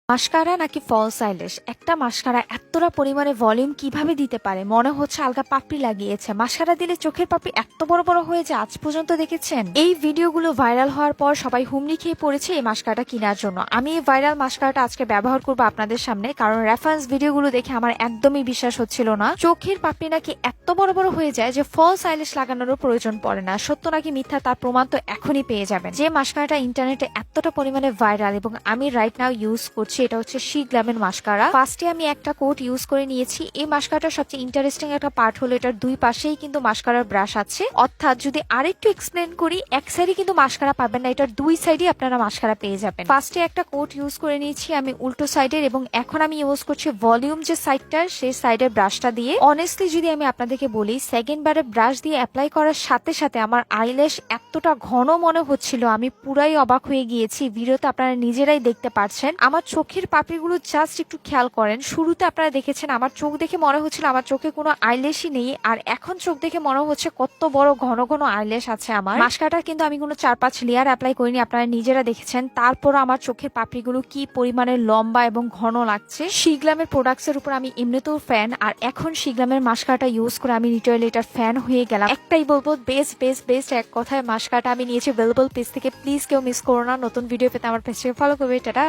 Mascara নাকি false eyelash? একটা mascara এতটা পরিমাণে ভলিউম কিভাবে দিতে পারে? মনে হচ্ছে আলগা পাপড়ি লাগিয়েছে। মাস্কারা দিলে চোখের পাপড়ি এত বড় বড় হয়ে যায়, আজ পর্যন্ত দেখেছেন? এই ভিডিওগুলো ভাইরাল হওয়ার পর সবাই হুমড়ি খেয়ে পড়েছে এই মাস্কারাটা কেনার জন্য। আমি এই ভাইরাল মাস্কারাটা আজকে ব্যবহার করবো আপনাদের সামনে, কারণ রেফারেন্স ভিডিওগুলো দেখে আমার একদমই বিশ্বাস হচ্ছিল না। চোখের পাপড়ি নাকি এত বড় বড় হয়ে যায় যে ফলস আইল্যাশ লাগানোরও প্রয়োজন পড়ে না। সত্য নাকি মিথ্যা তার প্রমাণ তো এখনই পেয়ে যাবেন। যে মাস্কারাটা ইন্টারনেটে এতটা পরিমাণে ভাইরাল এবং আমি রাইট নাও ইউজ করছি, এটা হচ্ছে শি গ্ল্যামের মাস্কারা। ফার্স্টে আমি একটা কোট ইউজ করে নিয়েছি। এই মাস্কারাটার সবচেয়ে ইন্টারেস্টিং একটা পার্ট হলো এটার দুই পাশেই কিন্তু মাস্কারার ব্রাশ আছে। অর্থাৎ যদি আরেকটু এক্সপ্লেন করি, এক সাইডে কিন্তু মাস্কারা পাবেন না, এটার দুই সাইডে আপনারা মাস্কারা পেয়ে যাবেন। ফার্স্টে একটা কোট ইউজ করে নিয়েছি আমি উল্টো সাইডের, এবং এখন আমি ইউজ করছি ভলিউম যে সাইডটা সেই সাইডের ব্রাশটা দিয়ে। অনেস্টলি যদি আমি আপনাদেরকে বলি, সেকেন্ড বারে ব্রাশ দিয়ে অ্যাপ্লাই করার সাথে সাথে আমার আইল্যাশ এতটা ঘন মনে হচ্ছিল, আমি পুরাই অবাক হয়ে গিয়েছি। ভিডিওতে আপনারা নিজেরাই দেখতে পাচ্ছেন। আমার চোখের পাপড়িগুলো জাস্ট একটু খেয়াল করেন। শুরুতে আপনারা দেখেছেন আমার চোখ দেখে মনে হচ্ছিল আমার চোখে কোনো আইল্যাশই নেই, আর এখন চোখ দেখে মনে হচ্ছে কত বড় ঘন ঘন আইল্যাশ আছে আমার। মাস্কারাটা কিন্তু আমি কোনো 4-5 লেয়ার অ্যাপ্লাই করিনি, আপনারা নিজেরা দেখেছেন। তারপর আমার চোখের পাপড়িগুলো কি পরিমাণে লম্বা এবং ঘন লাগছে। শি গ্ল্যামের প্রোডাক্টস এর উপর আমি এমনিতেও ফ্যান, আর এখন শি গ্ল্যামের মাস্কারাটা ইউজ করে আমি লিটারালি এটার ফ্যান হয়ে গেলাম। একটাই বলবো, বেস্ট বেস্ট বেস্ট এক কথায় মাস্কারাটা আমি নিয়েছি অ্যাভেলেবল পেজ থেকে। প্লিজ কেউ মিস করো না। নতুন ভিডিও পেতে আমার পেজটাকে ফলো করবে। টাটা।